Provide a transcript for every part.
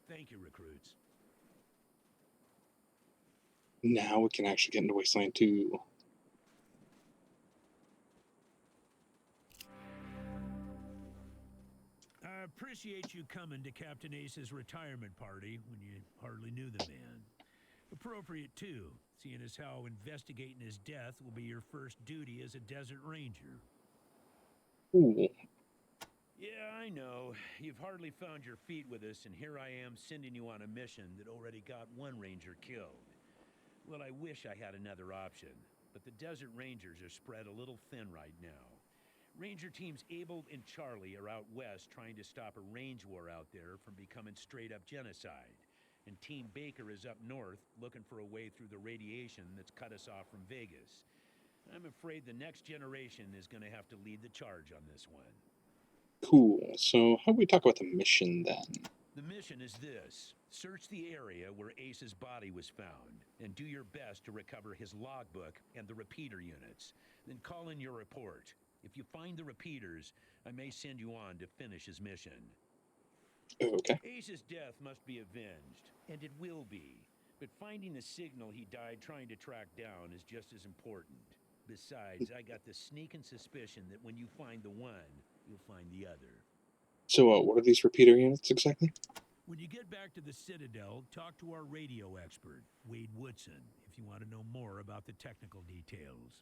Thank you, recruits. Now we can actually get into Wasteland 2. I appreciate you coming to Captain Ace's retirement party when you hardly knew the man. Appropriate, too, seeing as how investigating his death will be your first duty as a desert ranger. Ooh. Yeah, I know. You've hardly found your feet with us, and here I am sending you on a mission that already got one ranger killed. Well, I wish I had another option, but the Desert Rangers are spread a little thin right now. Ranger teams Abel and Charlie are out west trying to stop a range war out there from becoming straight-up genocide. And Team Baker is up north looking for a way through the radiation that's cut us off from Vegas. I'm afraid the next generation is going to have to lead the charge on this one. Cool. So how do we talk about the mission then? The mission is this. Search the area where Ace's body was found, and do your best to recover his logbook and the repeater units. Then call in your report. If you find the repeaters, I may send you on to finish his mission. Okay. Ace's death must be avenged, and it will be. But finding the signal he died trying to track down is just as important. Besides, I got the sneaking suspicion that when you find the one, you'll find the other. So what are these repeater units exactly? When you get back to the Citadel, talk to our radio expert, Wade Woodson, if you want to know more about the technical details.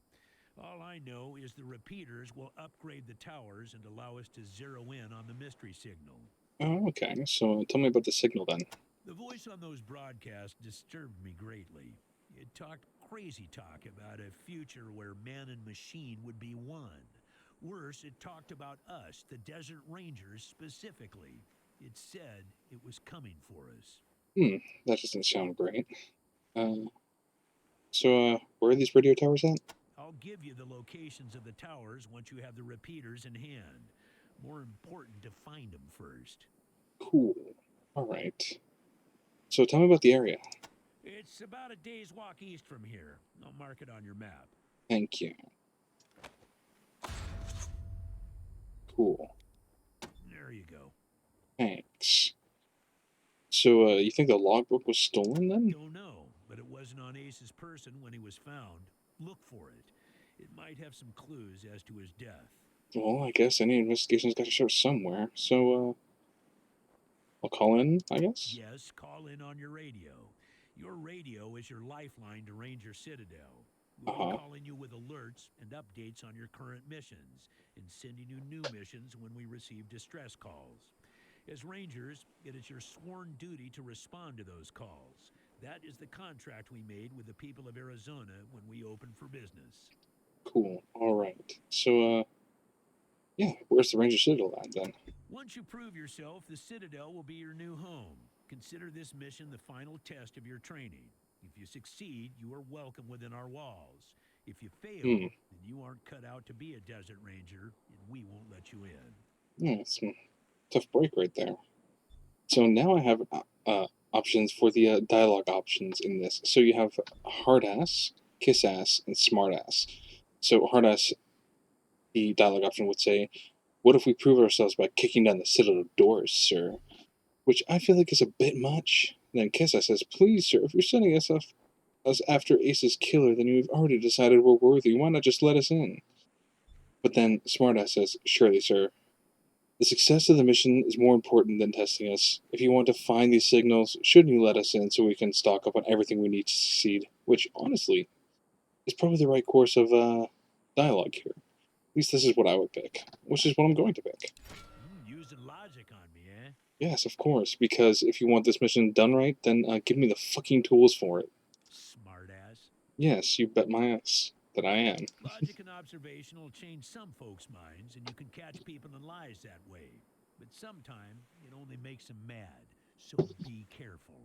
All I know is the repeaters will upgrade the towers and allow us to zero in on the mystery signal. Oh, okay. So tell me about the signal then. The voice on those broadcasts disturbed me greatly. It talked crazy talk about a future where man and machine would be one. Worse, it talked about us, the Desert Rangers, specifically. It said it was coming for us. That doesn't sound great. So where are these radio towers at? I'll give you the locations of the towers once you have the repeaters in hand. More important to find them first. Cool. Alright. So tell me about the area. It's about a day's walk east from here. I'll mark it on your map. Thank you. Cool. There you go. Thanks. So you think the logbook was stolen then? Don't know, but it wasn't on Ace's person when he was found. Look for it. It might have some clues as to his death. Well, I guess any investigation's got to start somewhere. So I'll call in, I guess? Yes, call in on your radio. Your radio is your lifeline to Ranger Citadel. We'll be calling you with alerts and updates on your current missions, and sending you new missions when we receive distress calls. As Rangers, it is your sworn duty to respond to those calls. That is the contract we made with the people of Arizona when we opened for business. Cool. Alright. So, yeah, where's the Ranger Citadel at then? Once you prove yourself, the Citadel will be your new home. Consider this mission the final test of your training. If you succeed, you are welcome within our walls. If you fail, then you aren't cut out to be a Desert Ranger, and we won't let you in. Yeah, it's a tough break right there. So now I have options for the dialogue options in this. So you have hard ass, kiss ass, and smart ass. So hard ass, the dialogue option would say, "What if we prove ourselves by kicking down the Citadel doors, sir?" Which I feel like is a bit much. And then kiss ass says, "Please, sir, if you're sending us after Ace's killer, then you've already decided we're worthy. Why not just let us in?" But then Smartass says, "Surely, sir. The success of the mission is more important than testing us. If you want to find these signals, shouldn't you let us in so we can stock up on everything we need to succeed?" Which, honestly, is probably the right course of dialogue here. At least this is what I would pick, which is what I'm going to pick. Using logic on me, eh? Yes, of course, because if you want this mission done right, then give me the fucking tools for it. Smartass. Yes, you bet my ass that I am. Logic and observation will change some folks' minds, and you can catch people in lies that way. But sometimes it only makes them mad, so be careful.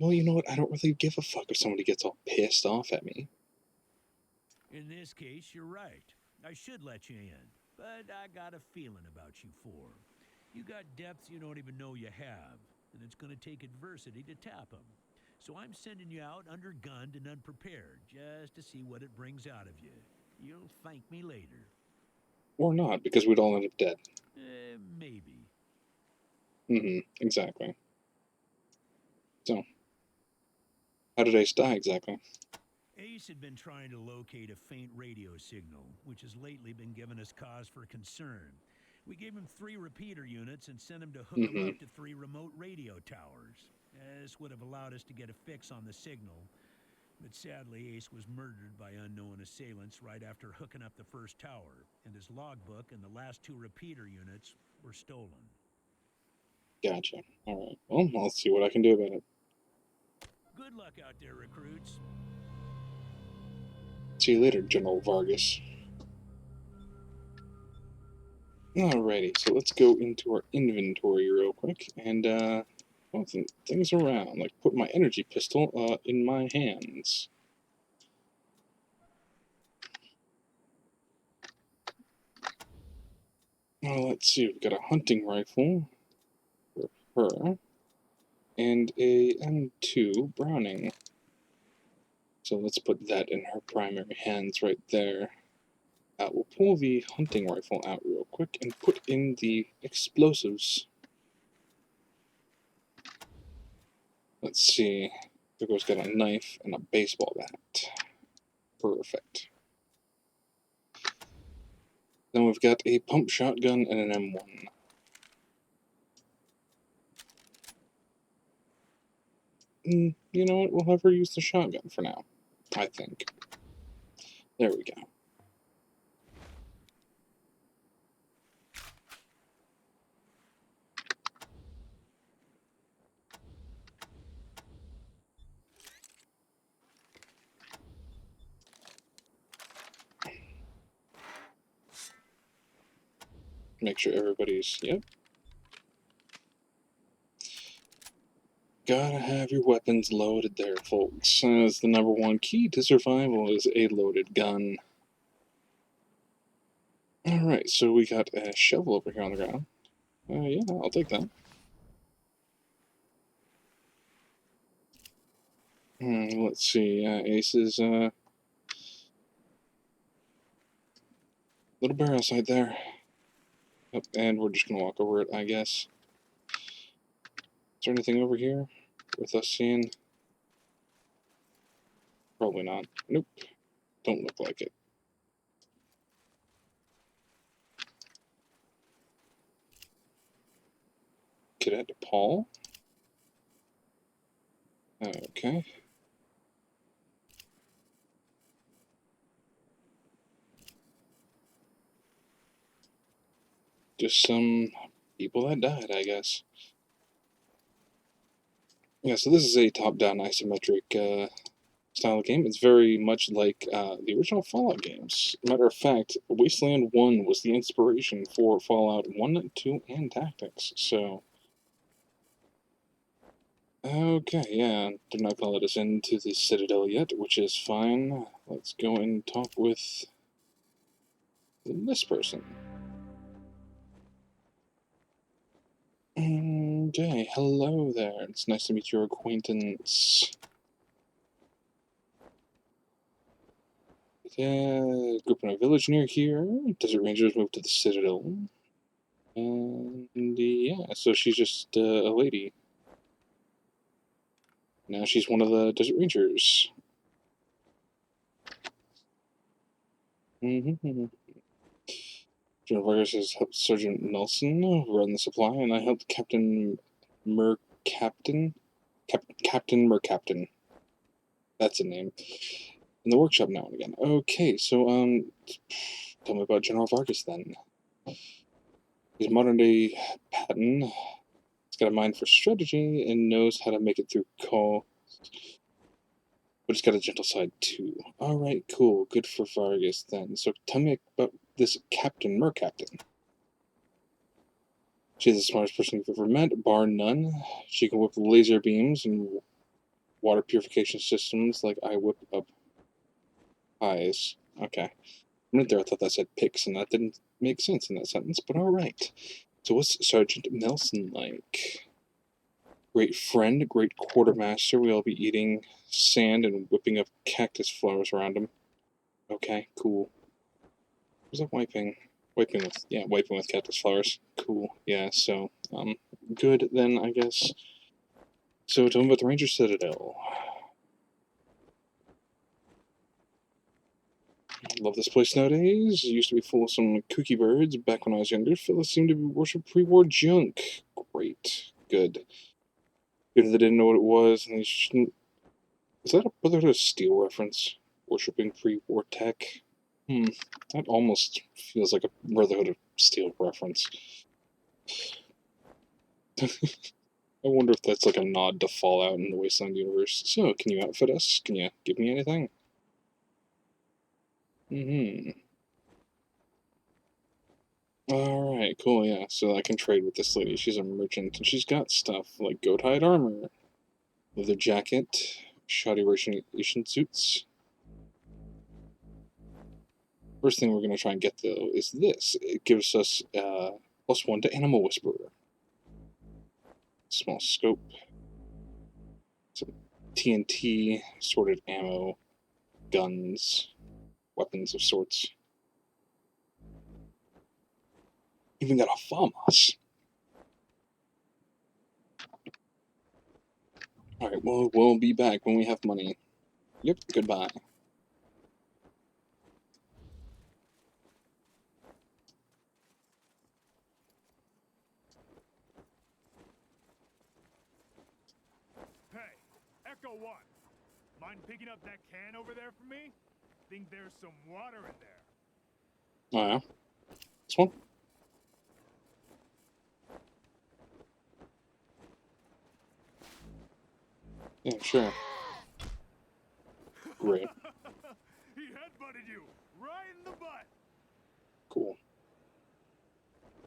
Well, you know what? I don't really give a fuck if somebody gets all pissed off at me. In this case, you're right. I should let you in. but I got a feeling about you four. You got depths you don't even know you have, and it's going to take adversity to tap them. So I'm sending you out undergunned and unprepared, just to see what it brings out of you. You'll thank me later. Or not, because we'd all end up dead. Maybe. Exactly. So, how did Ace die exactly? Ace had been trying to locate a faint radio signal, which has lately been giving us cause for concern. We gave him 3 repeater units and sent him to hook him up to 3 remote radio towers. This would have allowed us to get a fix on the signal, but sadly Ace was murdered by unknown assailants right after hooking up the first tower, and his logbook and the last 2 repeater units were stolen. Gotcha. Alright, well, I'll see what I can do about it. Good luck out there, recruits. See you later, General Vargas. Alrighty, so let's go into our inventory real quick and move some things around, like put my energy pistol in my hands. Well, let's see, we've got a hunting rifle for her and a M2 Browning. So let's put that in her primary hands right there. We'll pull the hunting rifle out real quick and put in the explosives. Let's see. Vigo's got a knife and a baseball bat. Perfect. Then we've got a pump shotgun and an M1. You know what? We'll have her use the shotgun for now, I think. There we go. Make sure everybody's, yep. Gotta have your weapons loaded there, folks. As the #1 key to survival is a loaded gun. Alright, so we got a shovel over here on the ground. Yeah, I'll take that. Let's see, Ace's, little bear outside there. Oh, and we're just gonna walk over it, I guess. Is there anything over here worth us seeing? Probably not. Nope. Don't look like it. Cadet Paul. Okay. Just some people that died, I guess. Yeah, so this is a top-down isometric style of game. It's very much like the original Fallout games. Matter of fact, Wasteland 1 was the inspiration for Fallout 1, 2, and Tactics, so... Okay, yeah, they're not gonna let us into the Citadel yet, which is fine. Let's go and talk with this person. Okay, hello there. It's nice to meet your acquaintance. Yeah, grew up in a village near here. Desert Rangers moved to the Citadel. And yeah, so she's just a lady. Now she's one of the Desert Rangers. General Vargas has helped Sergeant Nelson run the supply, and I helped Captain Mercaptain. Captain Mercaptain. That's a name. In the workshop now and again. Okay, so tell me about General Vargas then. He's a modern-day Patton. He's got a mind for strategy and knows how to make it through call. But he's got a gentle side too. Alright, cool. Good for Vargas then. So tell me about this Captain Mercaptain. She's the smartest person you've ever met, bar none. She can whip laser beams and water purification systems like I whip up eyes. Okay. A minute there I thought that said picks, and that didn't make sense in that sentence, but alright. So what's Sergeant Nelson like? Great friend, great quartermaster. We'll be eating sand and whipping up cactus flowers around him. Okay, cool. Was that wiping? Wiping with cactus flowers. Cool. Yeah, so, good then, I guess. So, tell me about the Ranger Citadel. Love this place nowadays. It used to be full of some kooky birds back when I was younger. Fellas seem to be worship pre-war junk. Great. Good. Good that they didn't know what it was, and they shouldn't... Is that a Brotherhood of Steel reference? Worshipping pre-war tech? That almost feels like a Brotherhood of Steel reference. I wonder if that's like a nod to Fallout in the Wasteland universe. So, can you outfit us? Can you give me anything? Alright, cool, yeah. So I can trade with this lady. She's a merchant, and she's got stuff like goat-hide armor, leather jacket, shoddy radiation suits. First thing we're going to try and get, though, is this. It gives us +1 to Animal Whisperer. Small scope. Some TNT, sorted ammo, guns, weapons of sorts. Even got a FAMAS. Alright, well, we'll be back when we have money. Yep, goodbye. Hey, Ep.1, mind picking up that can over there for me? Think there's some water in there. Oh, yeah? This one? Yeah, sure. Great. He headbutted you right in the butt. Cool.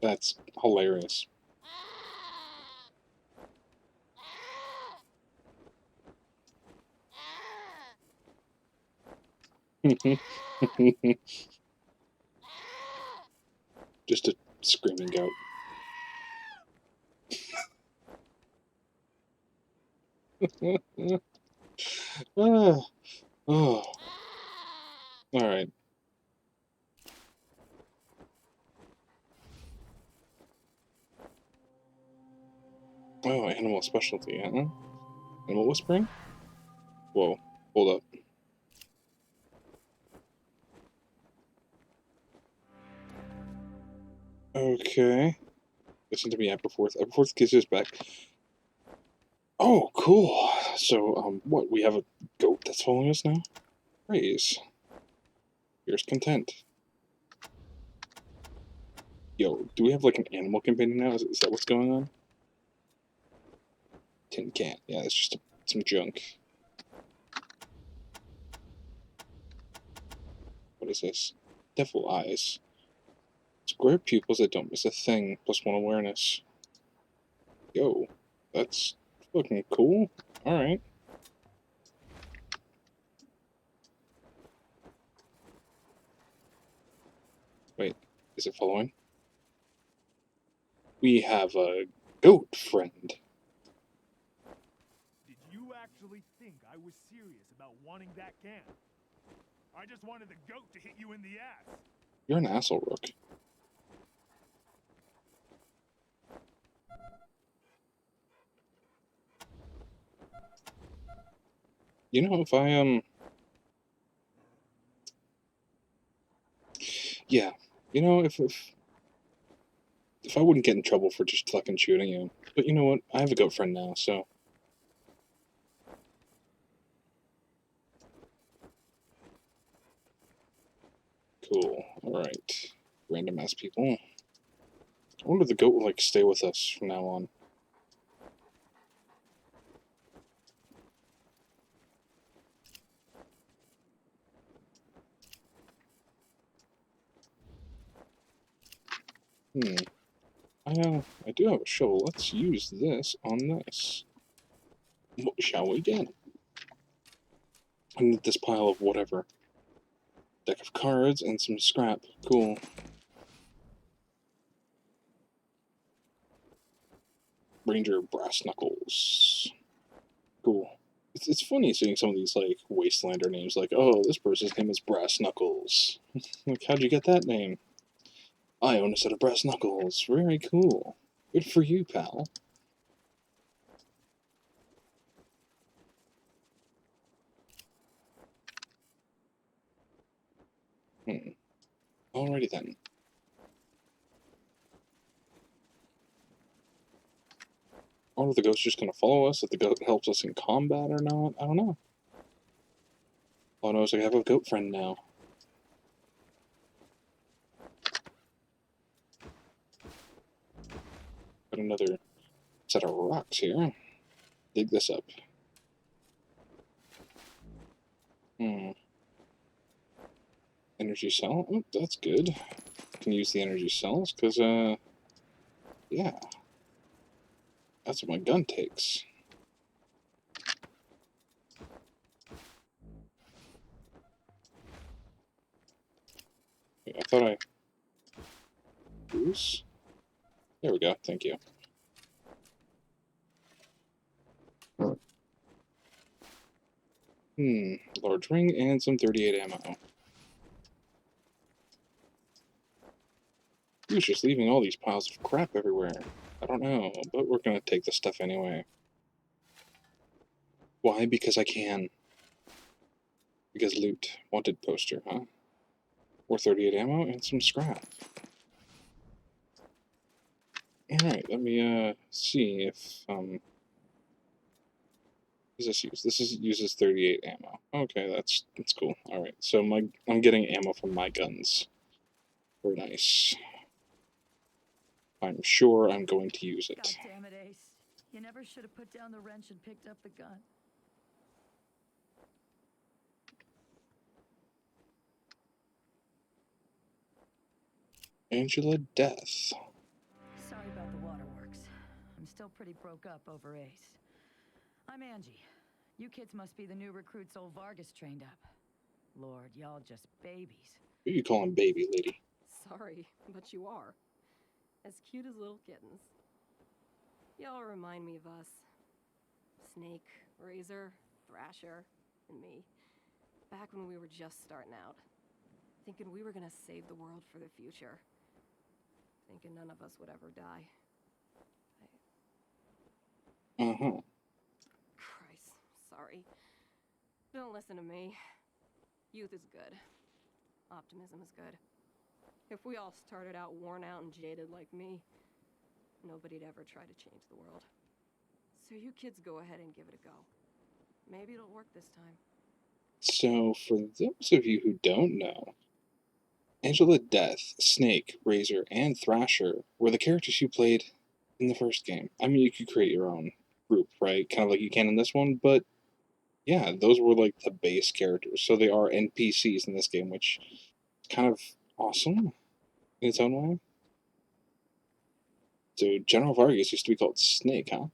That's hilarious. Just a screaming goat. Oh. Alright. Oh, animal specialty, huh? Animal whispering? Whoa, hold up. Okay. Listen to me, Ep.4. Ep.4 gives us back. Oh, cool. So, what? We have a goat that's following us now? Praise. Here's content. Yo, do we have like an animal companion now? Is that what's going on? Tin can. Yeah, it's just some junk. What is this? Devil eyes. Square pupils that don't miss a thing, +1 awareness. Yo, that's fucking cool. Alright. Wait, is it following? We have a goat friend. Did you actually think I was serious about wanting that can? I just wanted the goat to hit you in the ass. You're an asshole, Rook. You know, if I, yeah. You know, if I wouldn't get in trouble for just fucking shooting you. But you know what? I have a goat friend now, so... Cool. Alright. Random ass people. I wonder if the goat will, like, stay with us from now on. I do have a shovel. Let's use this on this. What shall we get? I need this pile of whatever. Deck of cards and some scrap. Cool. Ranger Brass Knuckles. Cool. It's funny seeing some of these, like, Wastelander names, like, oh, this person's name is Brass Knuckles. Like, how'd you get that name? I own a set of Brass Knuckles. Very cool. Good for you, pal. Alrighty then. Are the ghosts just gonna follow us if the goat helps us in combat or not? I don't know. All I know is I have a goat friend now. Got another set of rocks here. Dig this up. Energy cell? Oh, that's good. Can use the energy cells, because, yeah. That's what my gun takes. Wait, I thought I... Goose? There we go, thank you. Large ring and some 38 ammo. He was just leaving all these piles of crap everywhere. I don't know, but we're gonna take this stuff anyway. Why? Because I can. Because loot. Wanted poster, huh? Or 38 ammo and some scrap. Alright, let me, see if, what does this use? This uses 38 ammo. Okay, that's cool. Alright, so I'm getting ammo from my guns. Very nice. I'm sure I'm going to use it. God damn it, Ace. You never should have put down the wrench and picked up the gun. Angela Death. Sorry about the waterworks. I'm still pretty broke up over Ace. I'm Angie. You kids must be the new recruits old Vargas trained up. Lord, y'all just babies. Who you calling baby, lady? Sorry, but you are. As cute as little kittens. Y'all remind me of us. Snake, Razor, Thrasher, and me. Back when we were just starting out. Thinking we were gonna save the world for the future. Thinking none of us would ever die. Christ, sorry. Don't listen to me. Youth is good. Optimism is good. If we all started out worn out and jaded like me, nobody'd ever try to change the world. So you kids go ahead and give it a go. Maybe it'll work this time. So, for those of you who don't know, Angela Death, Snake, Razor, and Thrasher were the characters you played in the first game. I mean, you could create your own group, right? Kind of like you can in this one, but yeah, those were like the base characters. So they are NPCs in this game, which is kind of awesome in its own way. So General Vargas used to be called Snake, huh?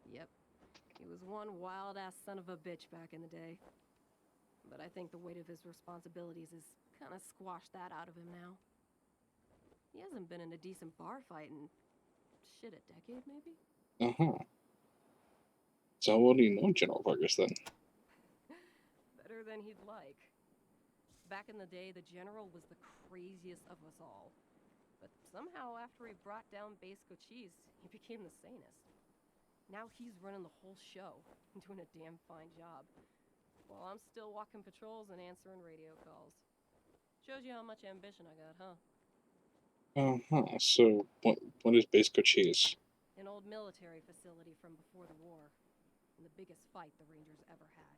Yep. He was one wild-ass son of a bitch back in the day. But I think the weight of his responsibilities has kind of squashed that out of him now. He hasn't been in a decent bar fight in, shit, a decade maybe? So what do you know General Vargas then? Better than he'd like. Back in the day, the General was the craziest of us all. But somehow, after he brought down Base Cochise, he became the sanest. Now he's running the whole show, doing a damn fine job. While I'm still walking patrols and answering radio calls. Shows you how much ambition I got, huh? So what is Base Cochise? An old military facility from before the war. And the biggest fight the Rangers ever had.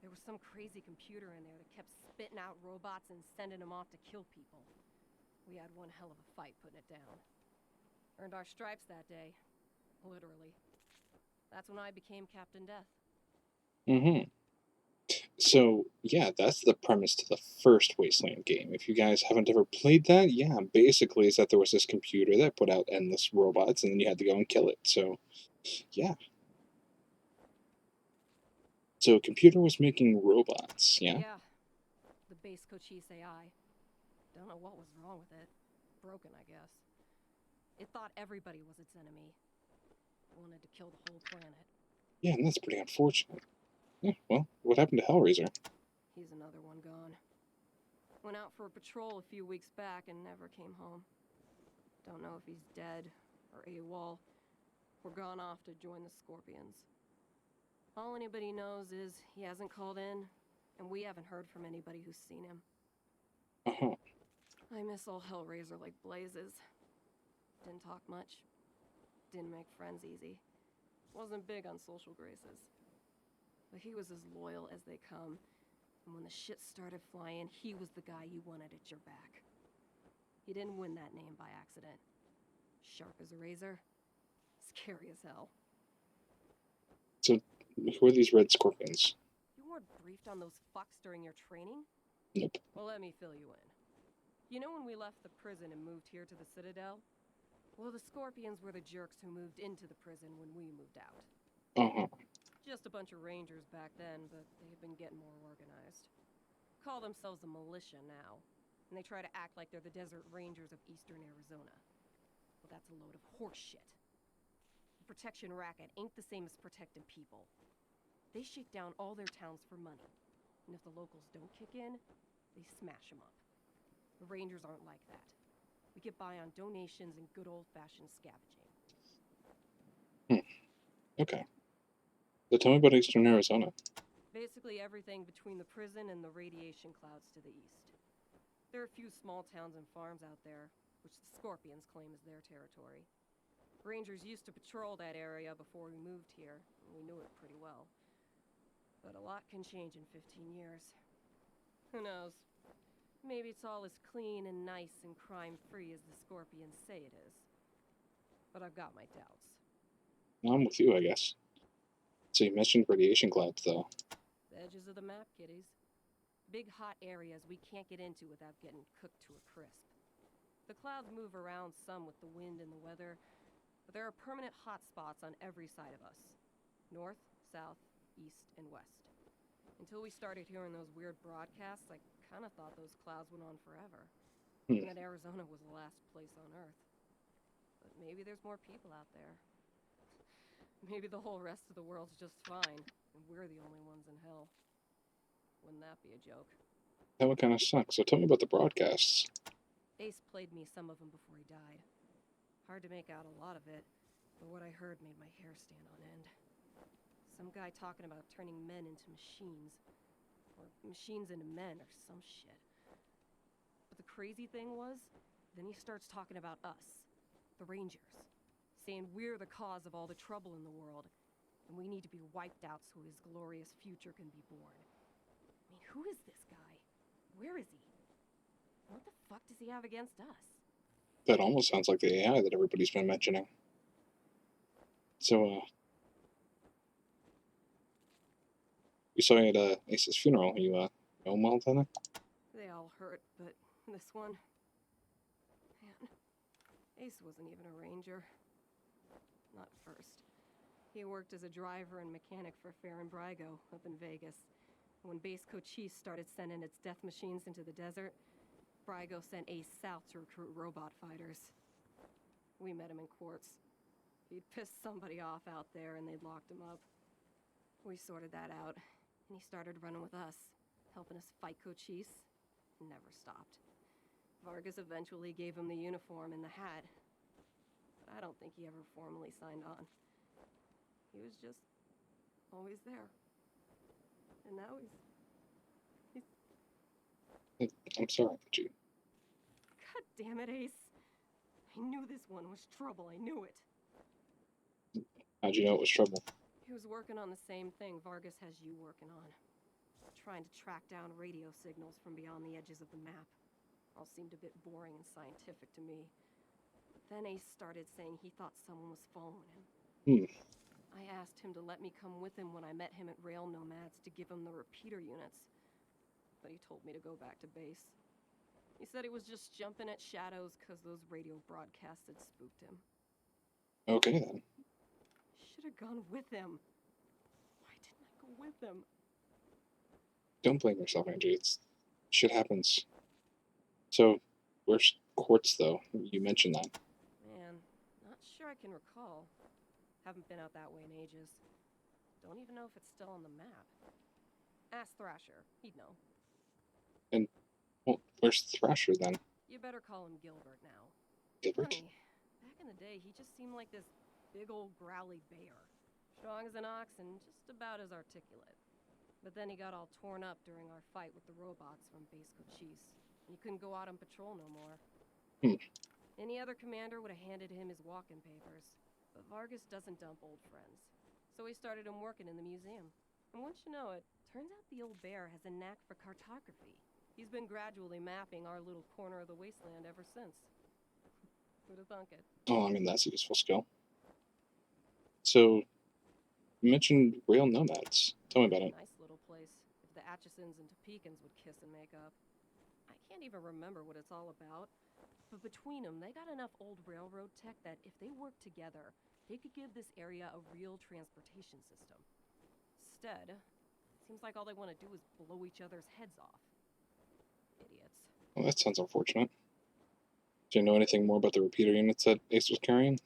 There was some crazy computer in there that kept spitting out robots and sending them off to kill people. We had one hell of a fight putting it down. Earned our stripes that day. Literally. That's when I became Captain Death. So, yeah, that's the premise to the first Wasteland game. If you guys haven't ever played that, yeah, basically is that there was this computer that put out endless robots, and then you had to go and kill it. So, yeah. So, a computer was making robots, yeah? Yeah. The Base Cochise AI. Don't know what was wrong with it. Broken, I guess. It thought everybody was its enemy. It wanted to kill the whole planet. Yeah, and that's pretty unfortunate. Yeah, well, what happened to Hellraiser? He's another one gone. Went out for a patrol a few weeks back and never came home. Don't know if he's dead or AWOL or gone off to join the Scorpions. All anybody knows is he hasn't called in, and we haven't heard from anybody who's seen him. Uh-huh. I miss old Hellraiser like blazes. Didn't talk much. Didn't make friends easy. Wasn't big on social graces. But he was as loyal as they come. And when the shit started flying, he was the guy you wanted at your back. He didn't win that name by accident. Sharp as a razor. Scary as hell. So, who are these red scorpions? You weren't briefed on those fucks during your training? Nope. Well, let me fill you in. You know when we left the prison and moved here to the Citadel? Well, the Scorpions were the jerks who moved into the prison when we moved out. Uh-huh. Just a bunch of rangers back then, but they've been getting more organized. Call themselves a militia now, and they try to act like they're the Desert Rangers of eastern Arizona. Well, that's a load of horse shit. The protection racket ain't the same as protecting people. They shake down all their towns for money, and if the locals don't kick in, they smash them up. The Rangers aren't like that. We get by on donations and good old-fashioned scavenging. Okay. So tell me about Eastern Arizona. Basically everything between the prison and the radiation clouds to the east. There are a few small towns and farms out there, which the Scorpions claim is their territory. Rangers used to patrol that area before we moved here, and we knew it pretty well. But a lot can change in 15 years. Who knows? Maybe it's all as clean and nice and crime-free as the Scorpions say it is. But I've got my doubts. I'm with you, I guess. So you mentioned radiation clouds, though. The edges of the map, kiddies. Big hot areas we can't get into without getting cooked to a crisp. The clouds move around some with the wind and the weather, but there are permanent hot spots on every side of us. North, south, east, and west. Until we started hearing those weird broadcasts, I kind of thought those clouds went on forever. And that Arizona was the last place on Earth. But maybe there's more people out there. Maybe the whole rest of the world's just fine, and we're the only ones in hell. Wouldn't that be a joke? That would kind of suck. So tell me about the broadcasts. Ace played me some of them before he died. Hard to make out a lot of it, but what I heard made my hair stand on end. Some guy talking about turning men into machines. Or machines into men, or some shit. But the crazy thing was, then he starts talking about us, the Rangers. Saying we're the cause of all the trouble in the world, and we need to be wiped out so his glorious future can be born. I mean, who is this guy? Where is he? What the fuck does he have against us? That almost sounds like the AI that everybody's been mentioning. So, you saw me at Ace's funeral. You know him well, then? They all hurt, but this one... Man, Ace wasn't even a ranger. Not first. He worked as a driver and mechanic for Farron Brygo up in Vegas. When Base Cochise started sending its death machines into the desert, Brygo sent Ace south to recruit robot fighters. We met him in quartz. He'd pissed somebody off out there and they'd locked him up. We sorted that out, and he started running with us, helping us fight Cochise. Never stopped. Vargas eventually gave him the uniform and the hat. I don't think he ever formally signed on. He was just always there. And now he's... I'm sorry that you... God damn it, Ace. I knew this one was trouble. I knew it. How'd you know it was trouble? He was working on the same thing Vargas has you working on. Trying to track down radio signals from beyond the edges of the map. All seemed a bit boring and scientific to me. Then Ace started saying he thought someone was following him. I asked him to let me come with him when I met him at Rail Nomads to give him the repeater units. But he told me to go back to base. He said he was just jumping at shadows because those radio broadcasts had spooked him. Okay, then. Should have gone with him. Why didn't I go with him? Don't blame yourself, Angie. Shit happens. So, where's Quartz, though? You mentioned that. Man, sure I can recall. Haven't been out that way in ages. Don't even know if it's still on the map. Ask Thrasher. He'd know. And, well, where's Thrasher then? You better call him Gilbert now. Gilbert? Funny, back in the day, he just seemed like this big old growly bear. Strong as an ox and just about as articulate. But then he got all torn up during our fight with the robots from Base Cochise. And he couldn't go out on patrol no more. Any other commander would have handed him his walking papers. But Vargas doesn't dump old friends. So he started him working in the museum. And once you know it, turns out the old bear has a knack for cartography. He's been gradually mapping our little corner of the Wasteland ever since. Who'd have thunk it? Oh, I mean, that's a useful skill. So, you mentioned rail nomads. Tell me about it. Nice little place. If the Atchisons and Topekans would kiss and make up. I can't even remember what it's all about. But between them, they got enough old railroad tech that if they worked together, they could give this area a real transportation system. Instead, it seems like all they want to do is blow each other's heads off. Idiots. Well, that sounds unfortunate. Do you know anything more about the repeater units that Ace was carrying?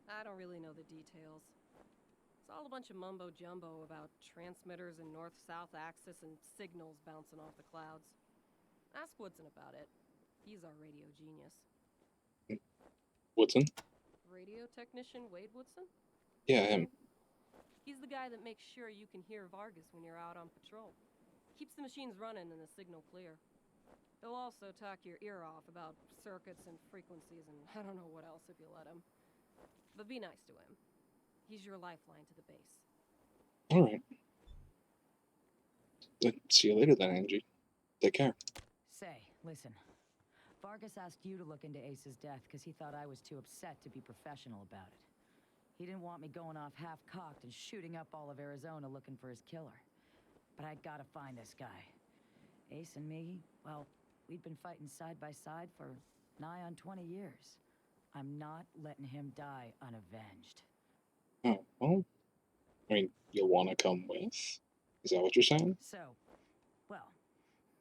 I don't really know the details. It's all a bunch of mumbo-jumbo about transmitters and north-south axis and signals bouncing off the clouds. Ask Woodson about it. He's our radio genius. Woodson? Radio technician Wade Woodson? Yeah, him. He's the guy that makes sure you can hear Vargas when you're out on patrol. Keeps the machines running and the signal clear. He'll also talk your ear off about circuits and frequencies and I don't know what else if you let him. But be nice to him. He's your lifeline to the base. Alright. See you later then, Angie. Take care. Say, listen. Vargas asked you to look into Ace's death because he thought I was too upset to be professional about it. He didn't want me going off half-cocked and shooting up all of Arizona looking for his killer. But I gotta find this guy. Ace and me, well, we'd been fighting side by side for nigh on 20 years. I'm not letting him die unavenged. Oh, well, I mean, you'll want to come with? Is that what you're saying? So, well,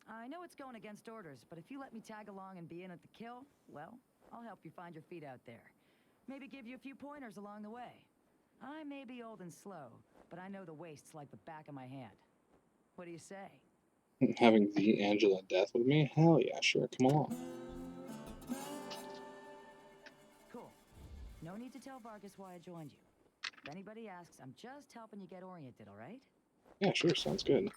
I know it's going against orders, but if you let me tag along and be in at the kill, well, I'll help you find your feet out there. Maybe give you a few pointers along the way. I may be old and slow, but I know the wastes like the back of my hand. What do you say? Having the Angela death with me? Hell yeah, sure, come along. Cool. No need to tell Vargas why I joined you. If anybody asks, I'm just helping you get oriented, all right? Yeah, sure, sounds good.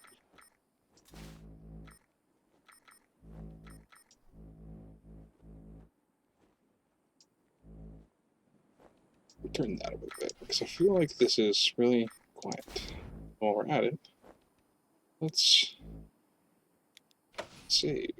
Turn that up a bit, because I feel like this is really quiet. While we're at it, let's save.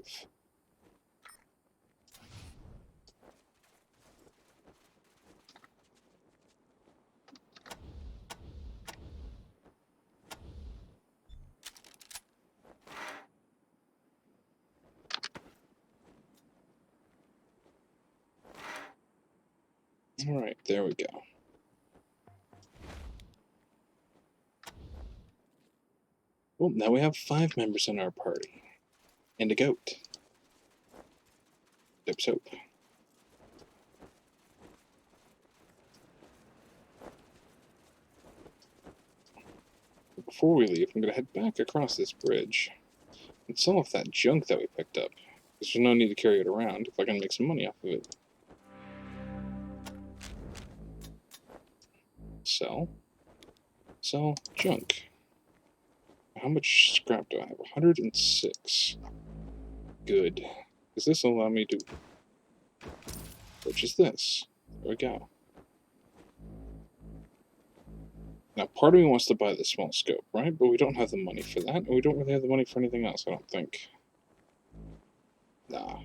Alright, there we go. Well, now we have 5 members in our party. And a goat. Dip soap. Before we leave, I'm going to head back across this bridge and sell off that junk that we picked up. Because there's no need to carry it around if I can make some money off of it. Sell. Sell junk. How much scrap do I have? 106. Good. Does this allow me to purchase this? There we go. Now, part of me wants to buy the small scope, right? But we don't have the money for that, and we don't really have the money for anything else, I don't think. Nah.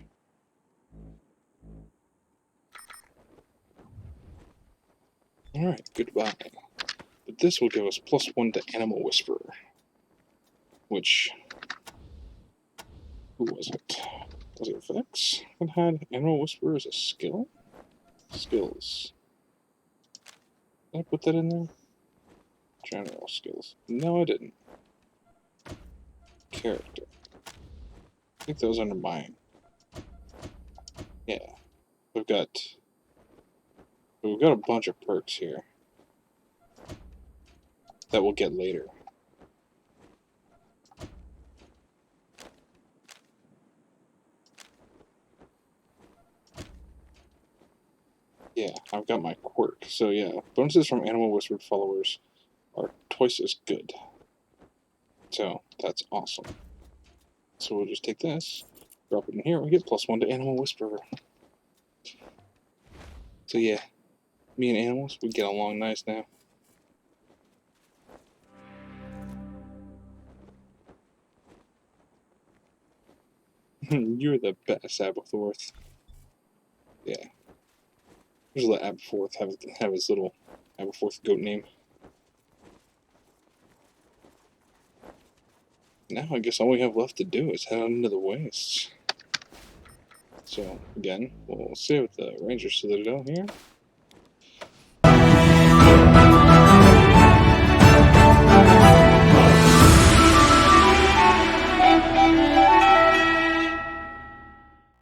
Alright, goodbye. But this will give us +1 to Animal Whisperer. Which... Who was it? Was it Vex that had Animal Whisperer as a skill? Skills. Did I put that in there? General skills. No, I didn't. Character. I think that was under mine. Yeah. We've got But we've got a bunch of perks here that we'll get later. Yeah, I've got my quirk. So yeah, bonuses from Animal Whispered followers are twice as good. So that's awesome. So we'll just take this, drop it in here, and we get +1 to Animal Whisperer. So yeah, me and animals, we get along nice now. You're the best, Aberforth. Yeah. Just let Aberforth have his little Aberforth goat name. Now I guess all we have left to do is head out into the wastes. So again, we'll save the Ranger Citadel here.